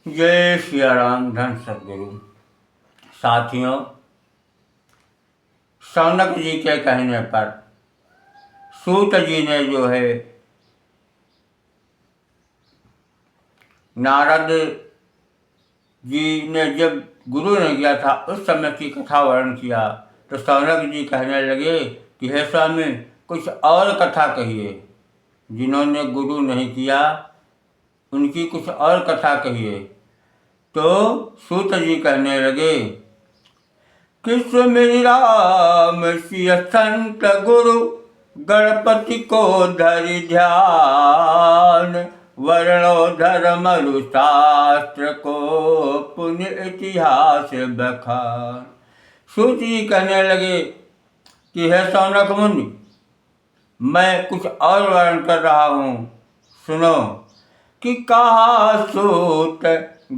जय सिया राम। धन सद्गुरु। साथियों, शौनक जी के कहने पर सूत जी ने जो है नारद जी ने जब गुरु ने किया था उस समय की कथा वर्णन किया तो शौनक जी कहने लगे कि हे स्वामी, कुछ और कथा कहिए। जिन्होंने गुरु नहीं किया उनकी कुछ और कथा कहिए। तो सूत जी कहने लगे कि सुमिर राम सिय संत गुरु गणपति को धरि ध्यान, वर्णो धर्म शास्त्र को पुण्य इतिहास बखान। सूत जी कहने लगे कि हे शौनक मुनि, मैं कुछ और वर्णन कर रहा हूँ, सुनो। कि कहा सूत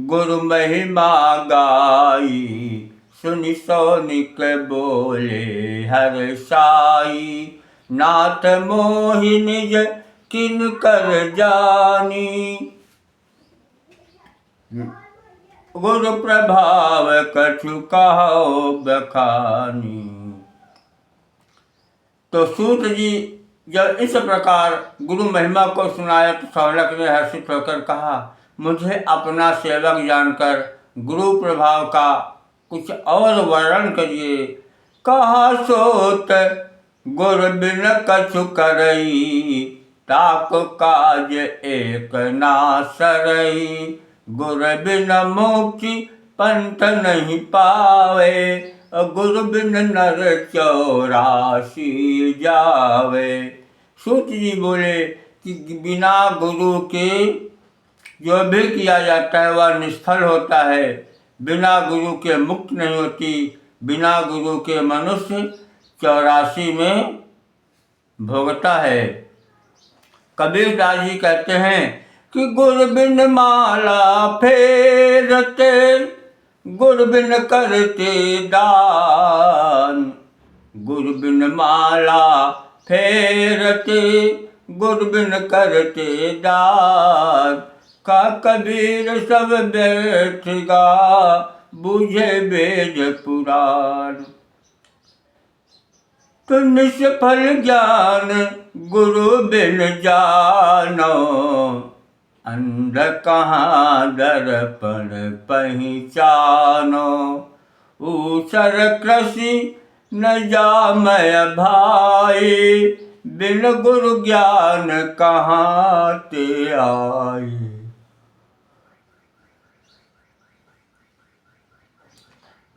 गुरु महिमा गाई, सुनि सौनिक बोले हर साई, नाथ मोहि निज किन कर जानी, गुरु प्रभाव कछु कहो बखानी। तो सूत जी जब इस प्रकार गुरु महिमा को सुनाया तो शौनक ने हर्षित होकर कहा, मुझे अपना सेवक जानकर गुरु प्रभाव का कुछ और वर्णन करिए। कहा सोत गुरु बिन कछु करई, ताको काज एक ना सरई, गुरु बिन मुक्ति पंथ नहीं पावे, गुरु बिन नर 84 जावे। सूत जी बोले कि बिना गुरु के जो भी किया जाता है वह निष्फल होता है। बिना गुरु के मुक्त नहीं होती। बिना गुरु के मनुष्य 84 में भोगता है। कबीरदास जी कहते हैं कि गुरु बिन माला फेरते, गुरु बिन करते दान, गुरु बिन माला फेरते, गुरु बिन करते दान, का कबीर सब व्यर्थ गा, बूझे वेद पुराण। तो निष्फल ज्ञान गुरु बिन जानो, अंध कहाँ दर्पण पहचानो, ऊसर कृषि न जामय भाई, बिन गुरु ज्ञान कहाँ ते आई।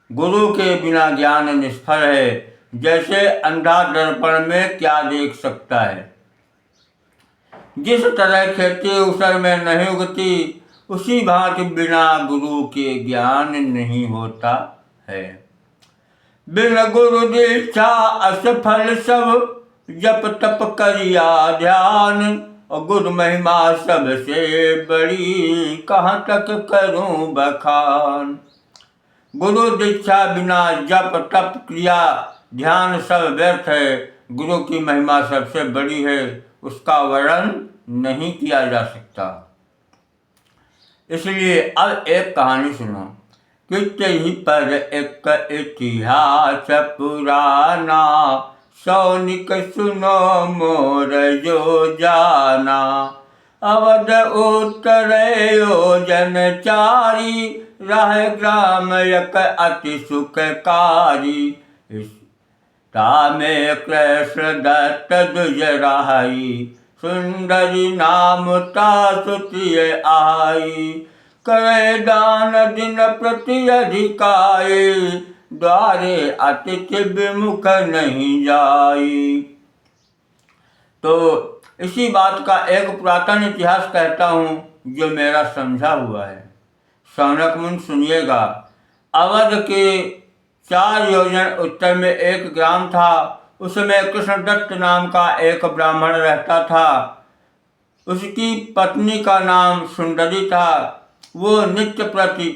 गुरु के बिना ज्ञान निष्फल है। जैसे अंधा दर्पण में क्या देख सकता है। जिस तरह खेती उसर में नहीं उगती, उसी भांति बिना गुरु के ज्ञान नहीं होता है। बिन गुरु दीक्षा असफल सब, जप तप करिया ध्यान, और गुरु महिमा सबसे बड़ी, कहाँ तक करूं बखान। गुरु दीक्षा बिना जप तप क्रिया ध्यान सब व्यर्थ है। गुरु की महिमा सबसे बड़ी है, उसका वर्णन नहीं किया जा सकता। इसलिए अब एक कहानी सुनो। कि पर एक इतिहास पुराना, सौनिक सुनो मोर जो जाना, अवध उत्तर योजन 4, रह ग्राम एक अति सुखकारी, तामे कृष्ण दत्त दुज रहाई, सुंदरी नाम तासुतिय आई, करे दान दिन प्रति अधिकाई, द्वारे अतिथि विमुख नहीं जाई। तो इसी बात का एक पुरातन इतिहास कहता हूँ जो मेरा समझा हुआ है। शौनक मुनि सुनिएगा। अवध के 4 योजन उत्तर में एक ग्राम था। उसमें कृष्णदत्त नाम का एक ब्राह्मण रहता था। उसकी पत्नी का नाम सुंदरी था। वो नित्य प्रति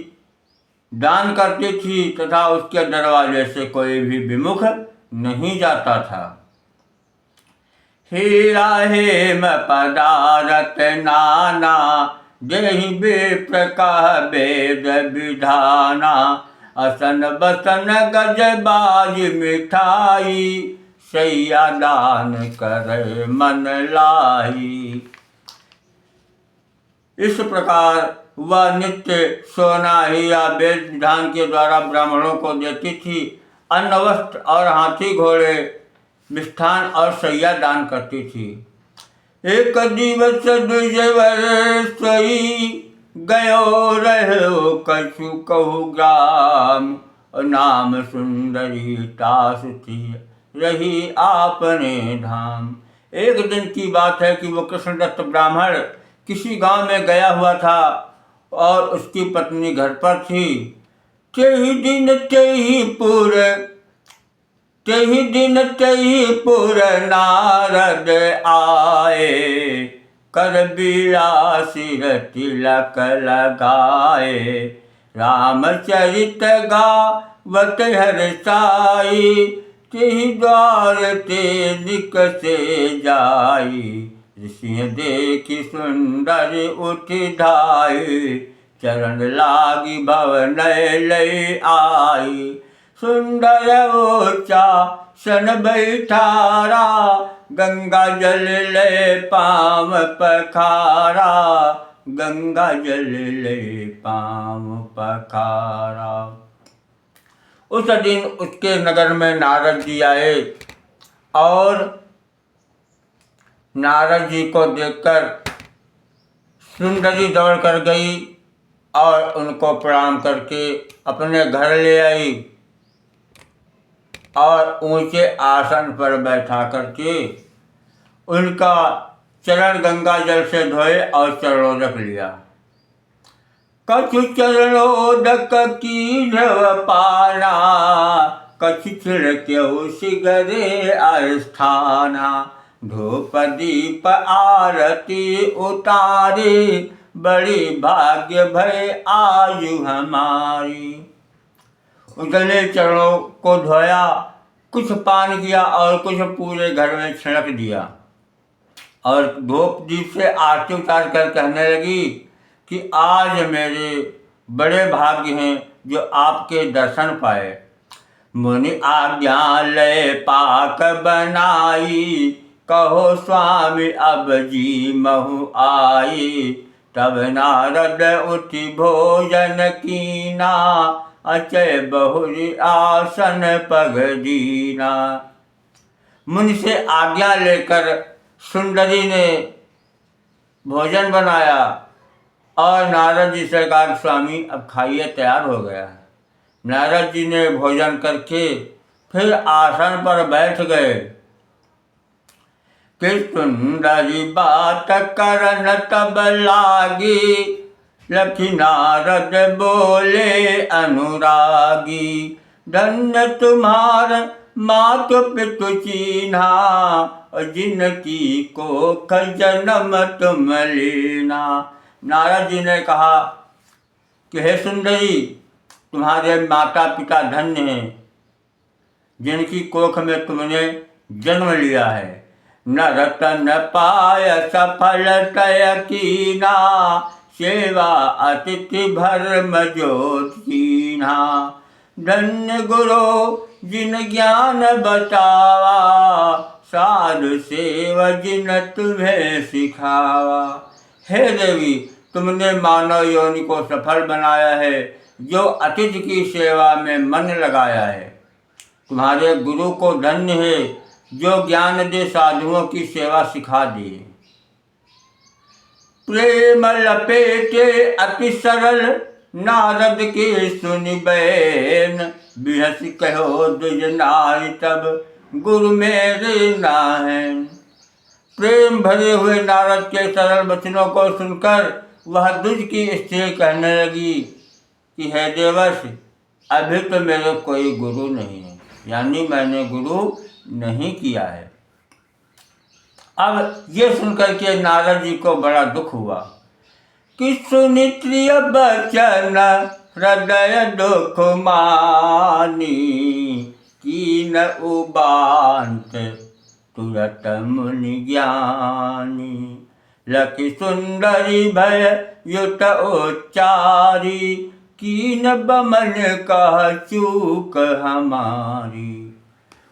दान करती थी तथा उसके दरवाजे से कोई भी विमुख नहीं जाता था। हीरा हेम पदारथ नाना, देहि विप्र कह वेद विधाना, असन बसन गज बाज मिठाई, सैया दान करे मन लाई। इस प्रकार वह नित्य सोना ही या वेद विधान के द्वारा ब्राह्मणों को देती थी। अन्न वस्त्र और हाथी घोड़े मिष्ठान और सैया दान करती थी। एक दिवस द्विजवर सोई, गयो रहो कछु कहु ग्राम, नाम सुंदरी तास थी रही आपने धाम। एक दिन की बात है कि वो कृष्णदत्त ब्राह्मण किसी गांव में गया हुआ था और उसकी पत्नी घर पर थी। तेहि दिन तेहि पुर नारद आए, कर बीड़ा सिर तिलक लगाए, रामचरित गावत हर्षाई, तेहि द्वार ते निकसे जाई, सिंह देखि सुंदर उठ धाई, चरण लागी भवनय लय आई, सुंदर ऊंचा सन बैठारा, गंगा जल ले पाम पखारा, गंगा जल ले पाम पखारा। उस दिन उसके नगर में नारद जी आए और नारद जी को देखकर सुंदरी दौड़ कर गई और उनको प्रणाम करके अपने घर ले आई और ऊंचे आसन पर बैठा करके उनका चरण गंगा जल से धोए और चरणोदक लिया। कछु चरणोदक की पाना, कछु छिड़क्यौ सिगरे आस्थाना, धूप दीप आरती उतारी, बड़ी भाग्य भय आयु हमारी। उतने चरणों को धोया, कुछ पान किया और कुछ पूरे घर में छिड़क दिया और धूप दीप से आरती उतार कर कहने लगी कि आज मेरे बड़े भाग्य हैं जो आपके दर्शन पाए। मुनि आज्ञा लय पाक बनाई, कहो स्वामी अब जी महु आई, तब नारद उठि भोजन कीना, अचय बहुरी आसन पग दीना। मुनि से आज्ञा लेकर सुंदरी ने भोजन बनाया और नारद जी से कहा स्वामी अब खाइए, तैयार हो गया। नारद जी ने भोजन करके फिर आसन पर बैठ गए कि सुंदरी बात करन तब लागी, लखी नारद बोले अनुरागी, धन्य तुम्हार मातु पितु चीन्हा, जिनकी कोख जन्म तुम लीना। नारद जी ने कहा कि हे सुंदरी, तुम्हारे माता पिता धन्य हैं जिनकी कोख में तुमने जन्म लिया है। न रतन पाय सफल तय कीना, सेवा अतिथि भरम ज्योतिना, धन्य गुरु जिन ज्ञान बतावा, साधु सेवा जिन तुम्हें सिखावा। हे देवी, तुमने मानव योनि को सफल बनाया है, जो अतिथि की सेवा में मन लगाया है। तुम्हारे गुरु को धन्य है जो ज्ञान दे साधुओं की सेवा सिखा दी। प्रेम लपेटे अति सरल नारद के सुनि बैन, बिहस कहो द्विज नारी तब गुरु मेरे नाहन। प्रेम भरे हुए नारद के सरल वचनों को सुनकर वह द्विज की स्त्री कहने लगी कि हे देवर्ष, अभी तो मेरे कोई गुरु नहीं है, यानी मैंने गुरु नहीं किया है। अब ये सुनकर के नारद जी को बड़ा दुख हुआ कि सुनि प्रिय बचन हृदय दुख मानी, कीन उबांत तुरत मुनि ज्ञानी, लखि सुंदरी भय युत उच्चारी, कीन बमन कह चूक हमारी।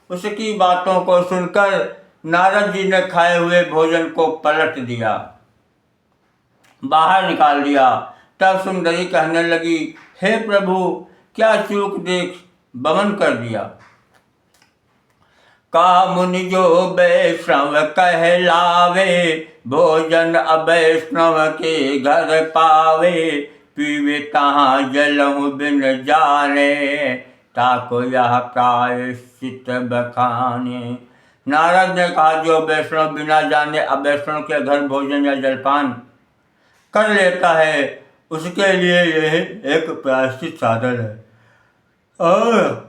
उसकी बातों को सुनकर नारद जी ने खाए हुए भोजन को पलट दिया, बाहर निकाल दिया। तब सुंदरी कहने लगी, हे प्रभु, क्या चूक देख बमन कर दिया। का मुनि जो वैष्णव कहलावे, भोजन अवैष्णव के घर पावे, पीवे तहाँ जलहु बिन जाने, ताको यह प्रायश्चित बखाने। नारद ने कहा, जो वैष्णव बिना जाने अवैष्णव के घर भोजन या जलपान कर लेता है, उसके लिए यह एक प्रायश्चित साधन है। और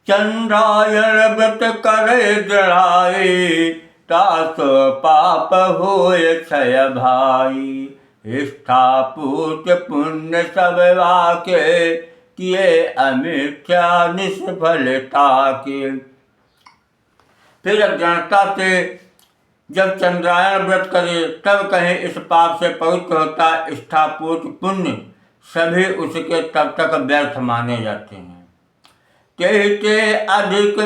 चंद्रायण व्रत करे दृढ़ाई, तासो पाप होय क्षय भाई, स्थापूत पुण्य सब वाके, किए अमिथ्या निष्फलता के। फिर अज्ञानता से जब चंद्रायण व्रत करे तब कहीं इस पाप से पवित्र होता स्थापूत पुण्य सभी उसके तब तक व्यर्थ माने जाते हैं। कहते अधिक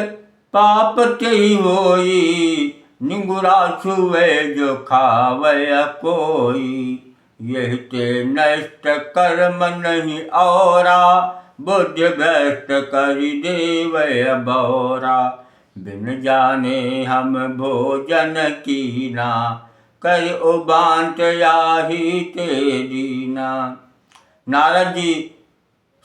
पाप तेहि होई, निगुरा छुए जो खावय कोई, यही ते नष्ट कर्म नहीं औरा, बुद्धि व्यस्त करि देवय बौरा, बिन जाने हम भोजन कीना, कर उबांत याही ते दीना। नारद जी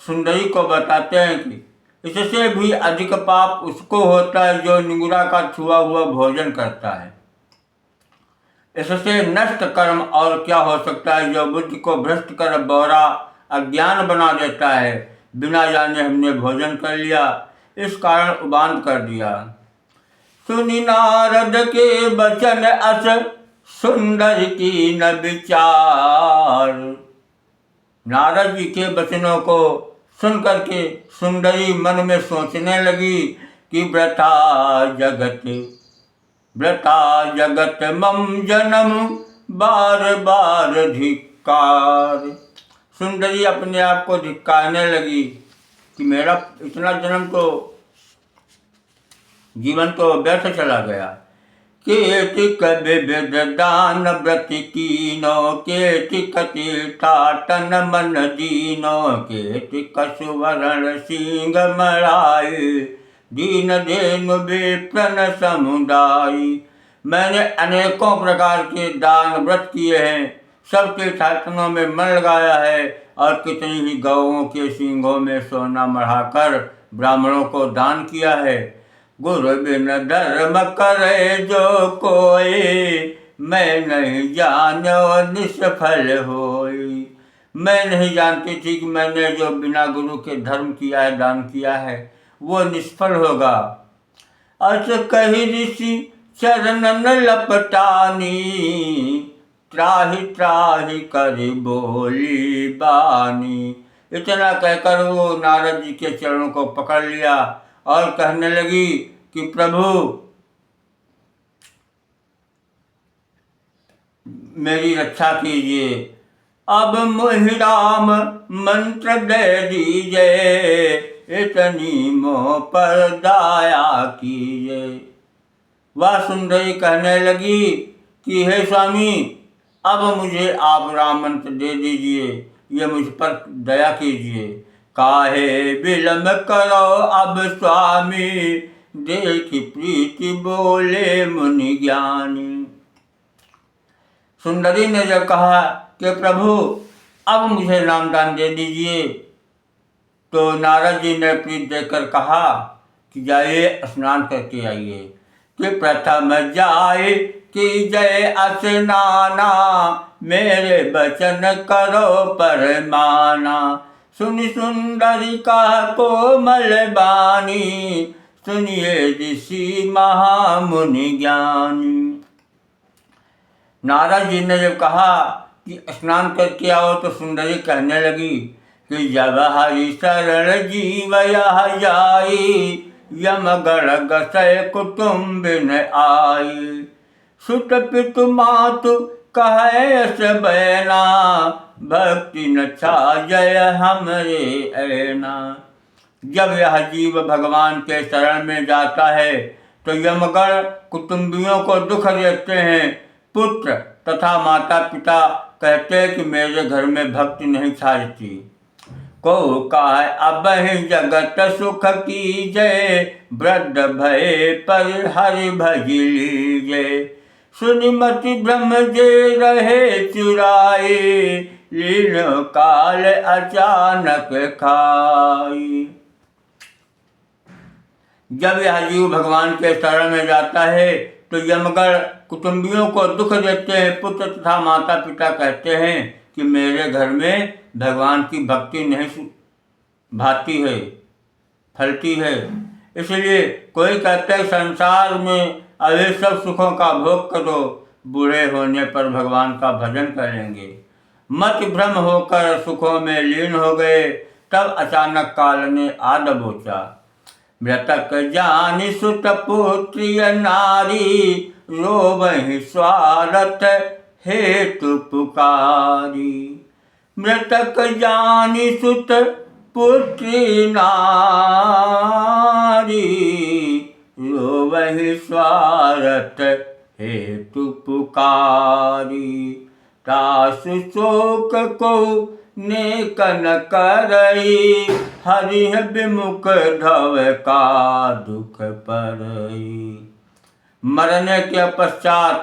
सुंदरी को बताते हैं कि इससे भी अधिक पाप उसको होता है जो निगुरा का छुआ हुआ भोजन करता है। इससे नष्ट कर्म और क्या हो सकता है, जो बुद्धि को भ्रष्ट कर बौरा अज्ञान बना देता है। बिना जाने हमने भोजन कर लिया, इस कारण उबांत कर दिया। सुनि नारद के वचन अस, सुंदर की न विचार। नारद जी के वचनों को सुन करके सुंदरी मन में सोचने लगी कि व्रता जगत मम जन्म बार बार धिक्कार। सुंदरी अपने आप को धिक्कारने लगी कि मेरा इतना जन्म तो जीवन तो व्यर्थ चला गया। केतिक विविध दान व्रत कीनो, केतिक तीर्थाटन मन दीनो, केतिक सुवर्ण सिंह मराए, दीन धेनु विप्रन समुदाय। मैंने अनेकों प्रकार के दान व्रत किए हैं, सब तीर्थाटनों में मन लगाया है, और कितनी ही गौओं के सींगों में सोना मढ़ाकर ब्राह्मणों को दान किया है। गुरु बिन धर्म करे जो कोई, मैं नहीं जानो निष्फल होई। मैं नहीं जानती थी कि मैंने जो बिना गुरु के धर्म किया है, दान किया है, वो निष्फल होगा। अस कही ऋषि चरणन लपटानी, त्राहि त्राहि करि बोली बानी। इतना कहकर वो नारद जी के चरणों को पकड़ लिया और कहने लगी कि प्रभु मेरी रक्षा कीजिए, अब मोहि राम मंत्र दे दीजिए, इतनी मोह पर दया कीजिए। वह सुंदरी कहने लगी कि हे स्वामी, अब मुझे आप राम मंत्र दे दीजिए, ये मुझ पर दया कीजिए। काहे विलम्ब करो अब स्वामी, देखी प्रीति बोले मुनि ज्ञानी। सुंदरी ने जब कहा कि प्रभु अब मुझे नामदान दे दीजिए, तो नारद जी ने प्रीति देकर कहा कि जाइए स्नान करके आइए। कि प्रथम जाए कि जय स्नाना, मेरे वचन करो परमाना। सुनि सुंदरी का कोमल बानी, सुनिए ऋषि महामुनि ज्ञानी। नारद जी ने जब कहा कि स्नान करके आओ, तो सुंदरी कहने लगी कि जब हरि शरण जीव यह जाई, यमगढ़ गसय कुटुम्बिन आई। सुत पितु मातु कहे बैना, भक्ति न छाजय हमरे ऐना। जब यह जीव भगवान के शरण में जाता है तो यमगण कुटुंबियों को दुख देते हैं। पुत्र तथा माता पिता कहते हैं कि मेरे घर में भक्ति नहीं छाजती। को कहा अब जगत सुख की जय, वृद्ध भय पर हरि भज लीजय। सुनिमति ब्रह्म जे रहे चुराए, लीन काल अचानक खाई। जब यह जीव भगवान के शरण में जाता है तो यमगण कुटुंबियों को दुख देते हैं। पुत्र तथा माता पिता कहते हैं कि मेरे घर में भगवान की भक्ति नहीं भाती है, फलती है। इसलिए कोई कहते हैं संसार में अभी सब सुखों का भोग करो, बूढ़े होने पर भगवान का भजन करेंगे। मत भ्रम होकर सुखों में लीन हो गए। तब अचानक काल ने आद बोचा, मृतक जानि सुत पुत्रिय नारी, रोवहि स्वार्थ हेतु पुकारी। मृतक जानि सुत पुत्री नारी, रोवहि स्वार्थ हेतु पुकारी। तासु शोक को नेकन करई, हरिह विमुख धव का दुख परई। मरने के पश्चात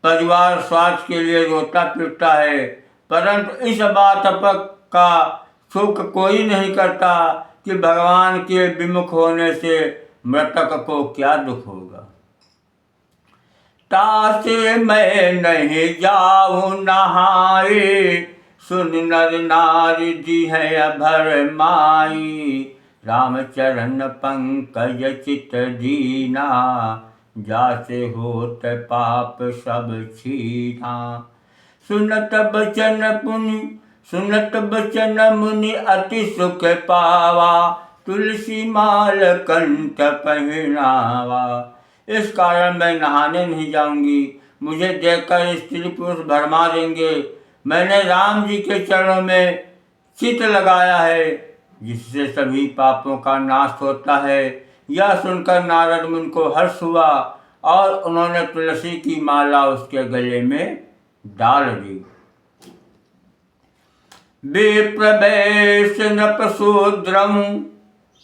परिवार स्वार्थ के लिए रोता पीटता है, परंतु इस बात का सुख कोई नहीं करता कि भगवान के विमुख होने से मृतक को क्या दुख होगा। तासे मैं नहीं जाऊं नहाए, सुन नर नारी दी है अभर माई। रामचरण पंकज चित दीना, जासे होत पाप सब छीना। सुनत बचन मुनि अति सुख पावा, तुलसी माल कंठ पहनावा। इस कारण मैं नहाने नहीं जाऊंगी, मुझे देखकर स्त्री पुरुष भरमा देंगे। मैंने राम जी के चरणों में चित लगाया है, जिससे सभी पापों का नाश होता है। यह सुनकर नारद मुनि को हर्ष हुआ और उन्होंने तुलसी की माला उसके गले में डाल दी। विप्रवेश नृपशूद्रम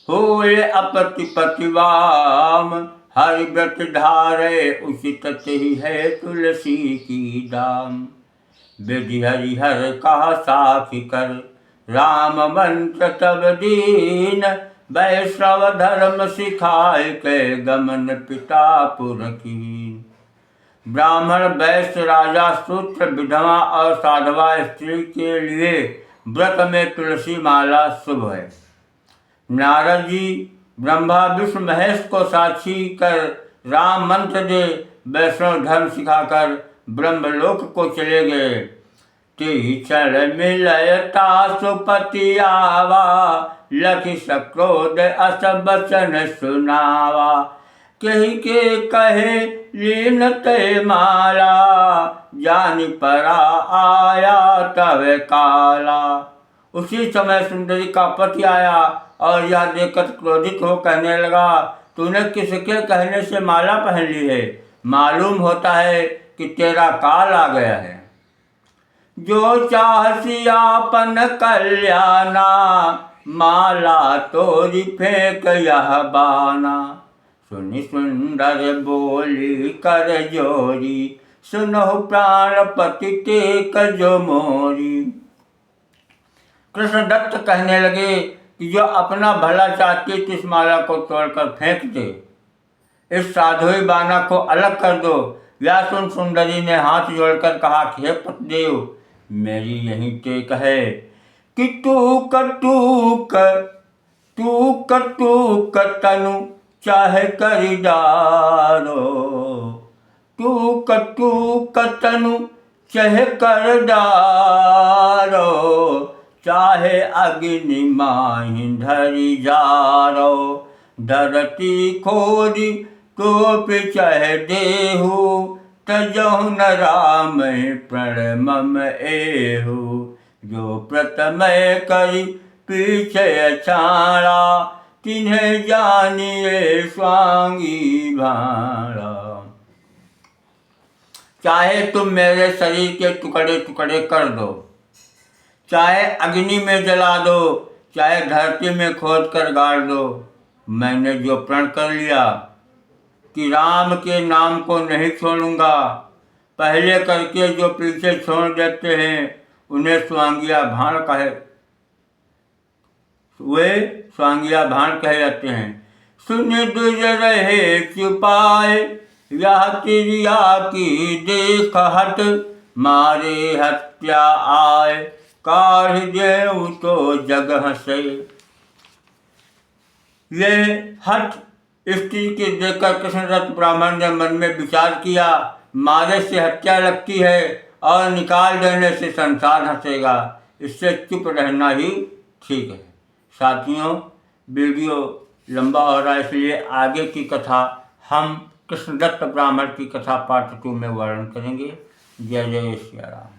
होय अपति पतिवाम, हरिव्रत धारे उचित ही है तुलसी की दाम। विधि हरिहर कहा साखी कर, राम मंत्र तब दीन। वैष्णव धर्म सिखाए के गमन पिता पुरकीन। ब्राह्मण वैश्य राजा सूत्र विधवा और साधवा स्त्री के लिए व्रत में तुलसी माला शुभ है। नारद जी ब्रह्मा विष्णु महेश को साक्षी कर राम मंत्र दे वैष्णव धर्म सिखाकर ब्रह्मलोक को चले गए। तीचर मिलयता सुपति आवा, लखि सक्रोध अस बचन सुनावा। कही के कहे लीन ते माला, जानि परा आया तव काला। उसी समय सुंदरी का पति आया और यह देखकर क्रोधित हो कहने लगा, तूने किसके कहने से माला पहन ली है? मालूम होता है कि तेरा काल आ गया है। जो चाहसी आपन कल्याणा, माला तोरी फेंक यह बाना। सुनि सुंदर बोली कर जोरी, सुनहु प्राणपति टेक जो मोरी। कृष्ण दत्त कहने लगे कि जो अपना भला चाहती है इस माला को तोड़कर फेंक दे, इस साधुई बाना को अलग कर दो। या सुन सुंदरी ने हाथ जोड़कर कहा कि हे पतिदेव, मेरी यही टेक है कि टूक तनु चाहे करी डारो। टूक तनु चाहे कर डारो, चाहे अग्नि माहि धरि जारो। धरती खोरी टोप चाहे देहु, तजहु न राम प्रण मम एहु, जो प्रथमय करी पीछे छाड़ा, तिन्हें जानिए स्वांगी भाड़ा। चाहे तुम मेरे शरीर के टुकड़े टुकड़े कर दो, चाहे अग्नि में जला दो, चाहे धरती में खोद कर गाड़ दो, मैंने जो प्रण कर लिया कि राम के नाम को नहीं छोड़ूंगा, पहले करके जो पीछे छोड़ देते हैं उन्हें स्वांगिया भाण कहे, वे स्वांगिया भाण कहे जाते हैं। सुन दुज रहे चुपाए, यह तिरिया की देख हट, मारे हत्या आए, काढ़ देऊ तो जग हंसे। ये हट स्त्री के देखकर कृष्णदत्त ब्राह्मण ने मन में विचार किया, मारे से हत्या लगती है और निकाल देने से संसार हंसेगा, इससे चुप रहना ही ठीक है। साथियों, वीडियो लंबा हो रहा है, इसलिए आगे की कथा हम कृष्णदत्त ब्राह्मण की कथा पार्ट 2 में वर्णन करेंगे। जय जय श्री राम।